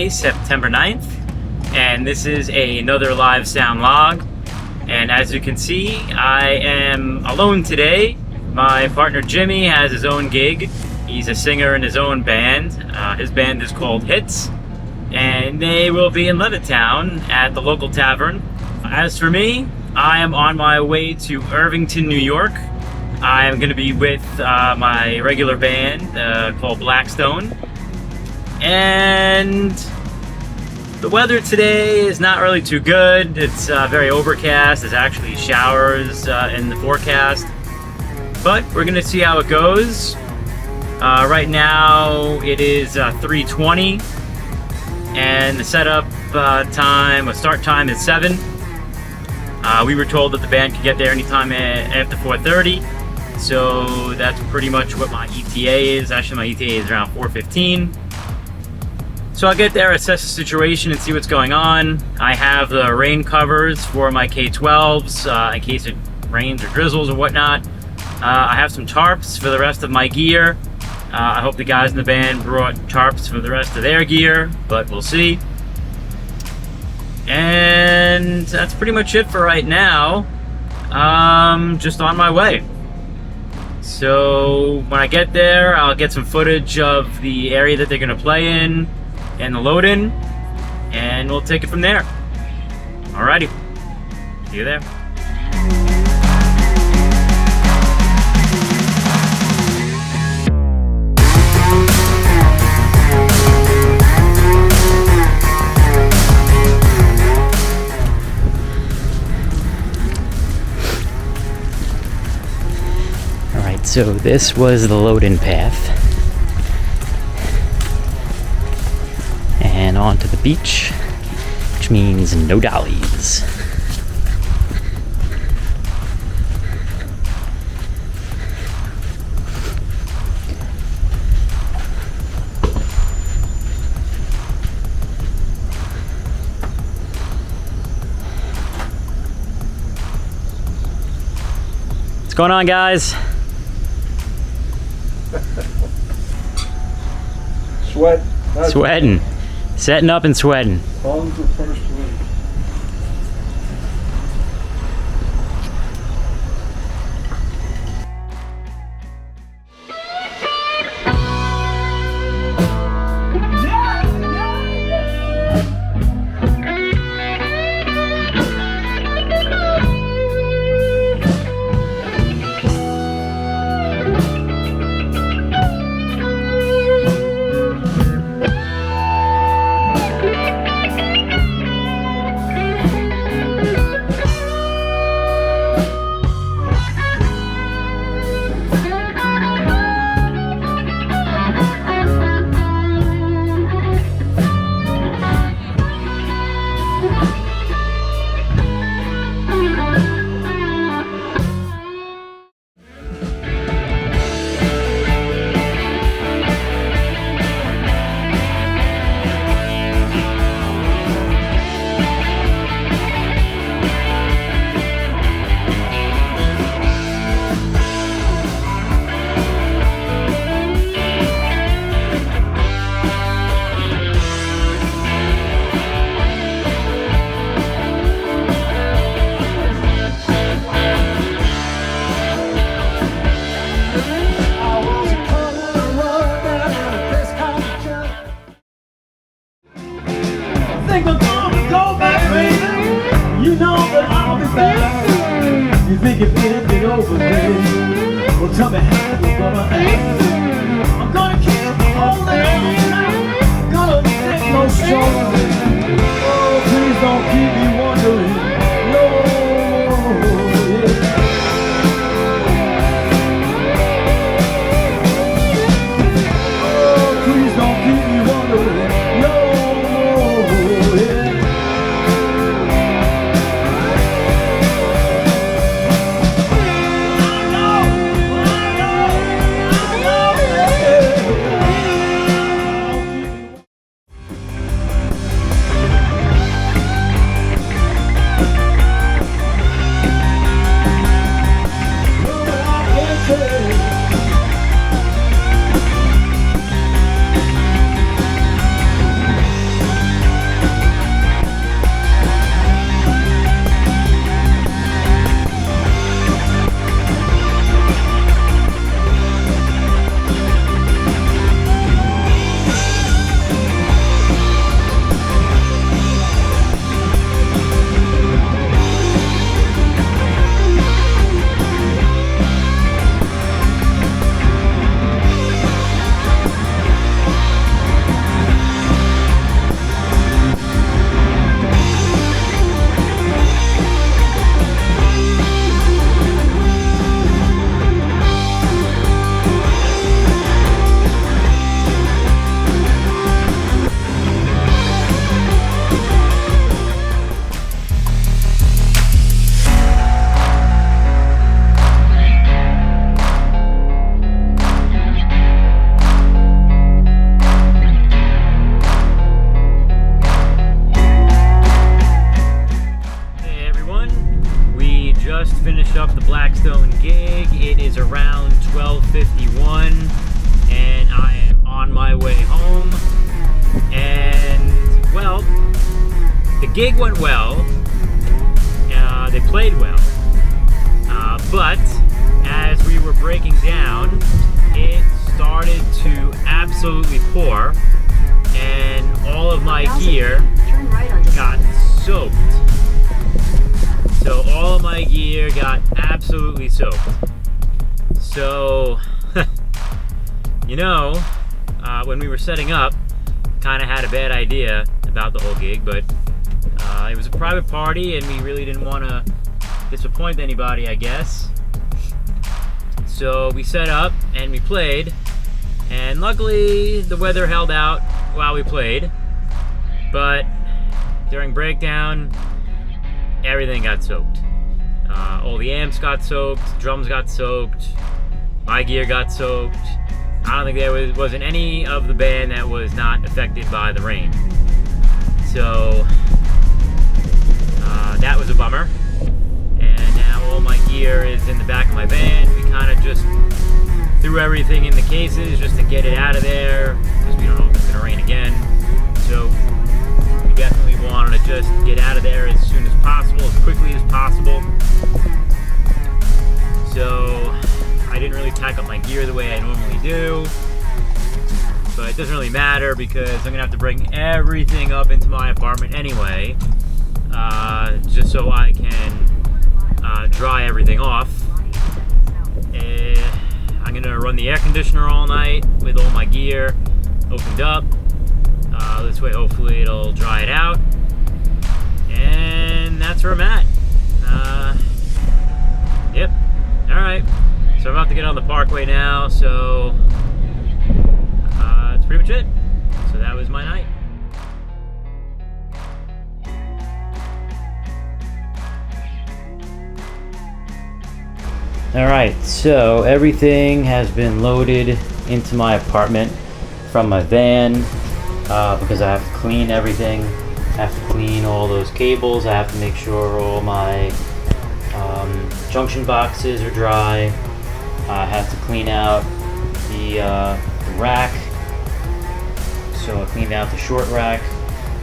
Friday, September 9th, and this is another live sound log. And as you can see, I am alone today. My partner Jimmy has his own gig. He's a singer in his own band. His band is called Hits, and they will be in Levittown at the local tavern. As for me, I am on my way to Irvington, New York. I am going to be with my regular band called Blackstone. And the weather today is not really too good. It's very overcast. There's actually showers in the forecast. But we're going to see how it goes. Right now it is 3:20, and the setup start time is 7. We were told that the band could get there anytime after 4:30, so that's pretty much what my ETA is. Actually, my ETA is around 4:15. So I'll get there, assess the situation, and see what's going on. I have the rain covers for my K-12s in case it rains or drizzles or whatnot. I have some tarps for the rest of my gear. I hope the guys in the band brought tarps for the rest of their gear, but we'll see. And that's pretty much it for right now. Just on my way. So when I get there, I'll get some footage of the area that they're going to play in and the load-in, and we'll take it from there. Alrighty, see you there. Alright, so this was the load-in path. And onto the beach, which means no dollies. What's going on, guys? Sweating. Setting up and sweating. On to first win. You think you've been over, baby? Well, tell me how you're gonna act. I'm gonna keep holding on. Gonna take no stronger. Oh, please don't keep me wondering. No, oh, please don't keep me wondering. No, I know. finished up the Blackstone gig. It is around 12:51 and I am on my way home. And well, the gig went well. They played well. But as we were breaking down, it started to absolutely pour and all of my gear got soaked. So all of my gear got absolutely soaked. So, when we were setting up, kind of had a bad idea about the whole gig, but it was a private party and we really didn't want to disappoint anybody, I guess. So we set up and we played, and luckily the weather held out while we played, but during breakdown, everything got soaked. All the amps got soaked, drums got soaked, my gear got soaked. I don't think there wasn't any of the band that was not affected by the rain. So that was a bummer. And now all my gear is in the back of my van. We kind of just threw everything in the cases just to get it out of there because we don't know if it's going to rain again. So we definitely wanted to just get out of there as soon as possible, as quickly as possible. So I didn't really pack up my gear the way I normally do, but it doesn't really matter because I'm gonna have to bring everything up into my apartment anyway, just so I can dry everything off. I'm gonna run the air conditioner all night with all my gear opened up. This way hopefully it'll dry it out, and that's where I'm at. Yep. Alright, so I'm about to get on the parkway now, so that's pretty much it. So that was my night. Alright, so everything has been loaded into my apartment from my van because I have to clean everything. I have to clean all those cables. I have to make sure all my junction boxes are dry. I have to clean out the rack. So I cleaned out the short rack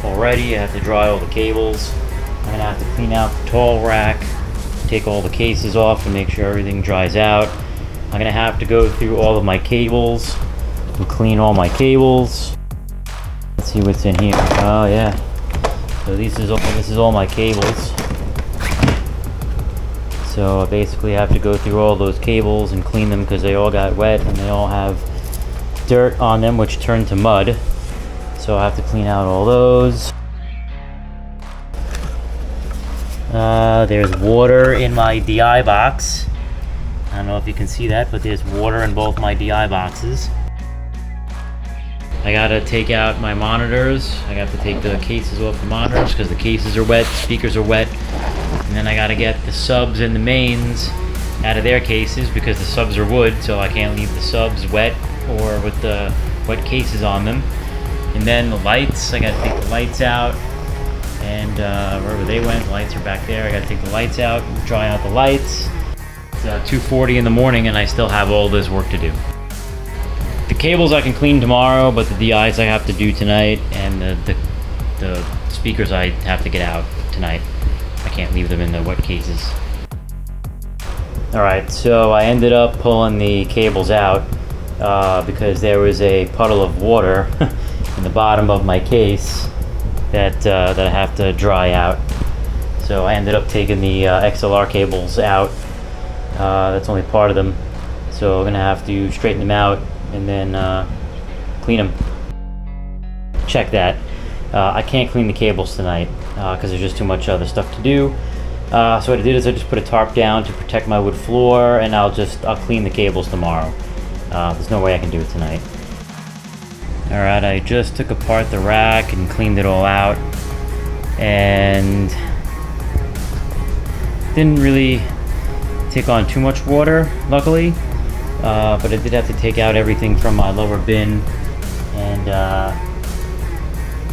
already. I have to dry all the cables. I'm gonna have to clean out the tall rack, take all the cases off and make sure everything dries out. I'm gonna have to go through all of my cables and clean all my cables. Let's see what's in here. Oh yeah. So this is all my cables. So I basically have to go through all those cables and clean them because they all got wet and they all have dirt on them which turned to mud. So I have to clean out all those. There's water in my DI box. I don't know if you can see that, but there's water in both my DI boxes. I gotta take out my monitors. I got to take the cases off the monitors because the cases are wet, speakers are wet. And then I gotta get the subs and the mains out of their cases because the subs are wood, so I can't leave the subs wet or with the wet cases on them. And then the lights, I gotta take the lights out. And wherever they went, the lights are back there. I gotta take the lights out, dry out the lights. It's 2:40 in the morning and I still have all this work to do. The cables I can clean tomorrow, but the DIs I have to do tonight, and the speakers I have to get out tonight. I can't leave them in the wet cases. Alright, so I ended up pulling the cables out because there was a puddle of water in the bottom of my case that I have to dry out. So I ended up taking the XLR cables out. That's only part of them. So I'm gonna have to straighten them out and then clean them. Check that. I can't clean the cables tonight because there's just too much other stuff to do. So what I did is I just put a tarp down to protect my wood floor, and I'll clean the cables tomorrow. There's no way I can do it tonight. Alright, I just took apart the rack and cleaned it all out, and didn't really take on too much water, luckily, but I did have to take out everything from my lower bin and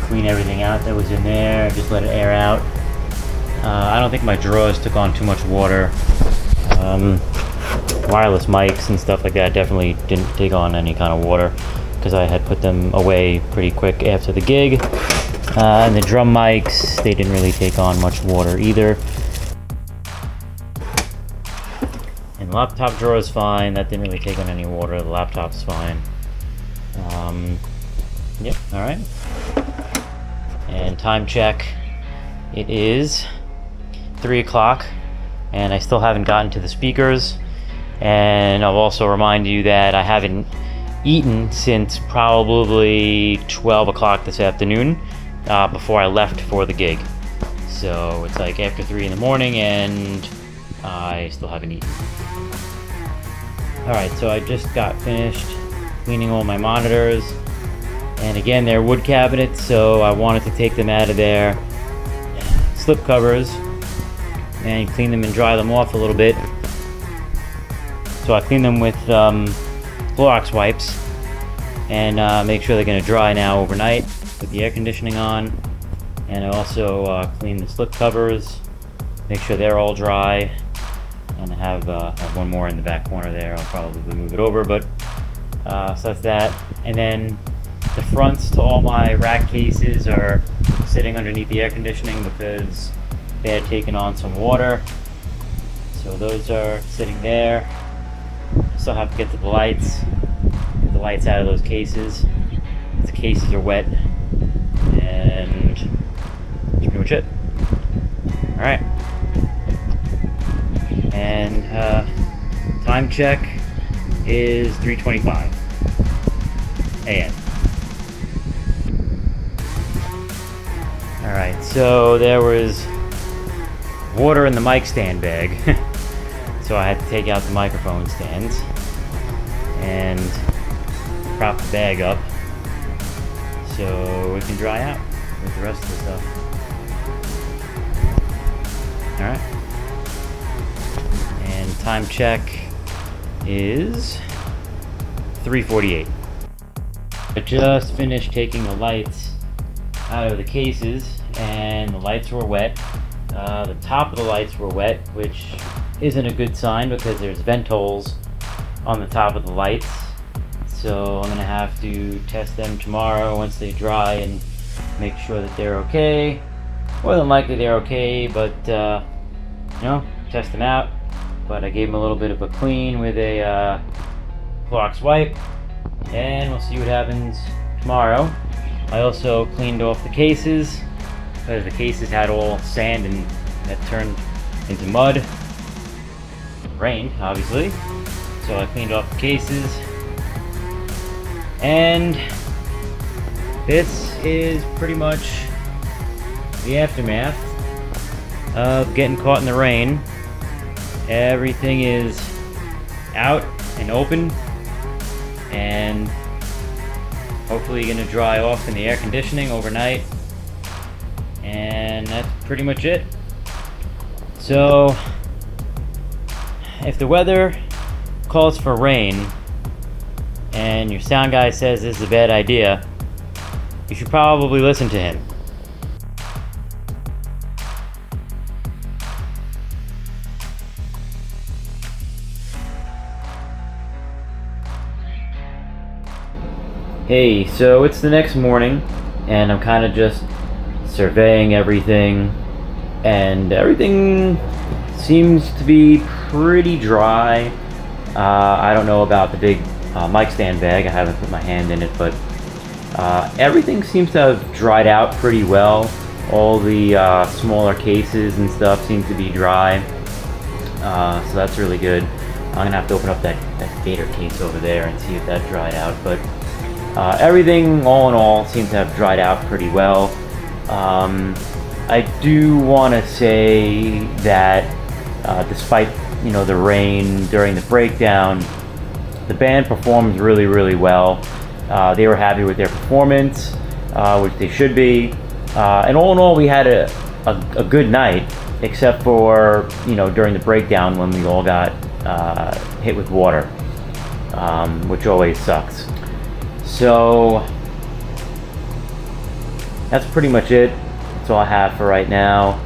clean everything out that was in there, just let it air out. I don't think my drawers took on too much water, Wireless mics and stuff like that definitely didn't take on any kind of water because I had put them away pretty quick after the gig. And the drum mics, they didn't really take on much water either. And the laptop drawer is fine. That didn't really take on any water. The laptop's fine. Yep, all right. And time check. It is 3 o'clock, and I still haven't gotten to the speakers. And I'll also remind you that I haven't eaten since probably 12 o'clock this afternoon, before I left for the gig. So it's like after 3 in the morning, and I still haven't eaten. Alright, so I just got finished cleaning all my monitors. And again, they're wood cabinets, so I wanted to take them out of their slip covers and clean them and dry them off a little bit. So I cleaned them with Clorox wipes and make sure they're going to dry now overnight with the air conditioning on. And I also cleaned the slip covers, make sure they're all dry. And I have one more in the back corner there. I'll probably move it over, but so that's that. And then the fronts to all my rack cases are sitting underneath the air conditioning because they had taken on some water. So those are sitting there. Still have to get to the lights. Get the lights out of those cases. The cases are wet. And that's pretty much it. Alright. And time check is 3:25 a.m. Alright, so there was water in the mic stand bag. So I had to take out the microphone stands and prop the bag up so it can dry out with the rest of the stuff. Alright. And time check is 3:48. I just finished taking the lights out of the cases, and the lights were wet. The top of the lights were wet, which isn't a good sign because there's vent holes on the top of the lights. So I'm gonna have to test them tomorrow once they dry and make sure that they're okay. More than likely they're okay, but test them out. But I gave them a little bit of a clean with a Clorox wipe, and we'll see what happens tomorrow. I also cleaned off the cases because the cases had all sand and that turned into mud. It rained, obviously, so I cleaned off the cases. And this is pretty much the aftermath of getting caught in the rain. Everything is out and open, and hopefully going to dry off in the air conditioning overnight. And that's pretty much it. So if the weather calls for rain and your sound guy says this is a bad idea, you should probably listen to him. Hey, so it's the next morning, and I'm kind of just surveying everything, and everything seems to be pretty dry. I don't know about the big mic stand bag. I haven't put my hand in it, but everything seems to have dried out pretty well. All the smaller cases and stuff seem to be dry, so that's really good. I'm gonna have to open up that gator case over there and see if that dried out, but everything, all in all, seems to have dried out pretty well. I do want to say that despite the rain during the breakdown, the band performed really, really well. They were happy with their performance, which they should be. And all in all, we had a good night, except for during the breakdown when we all got hit with water, which always sucks. So that's pretty much it. That's all I have for right now.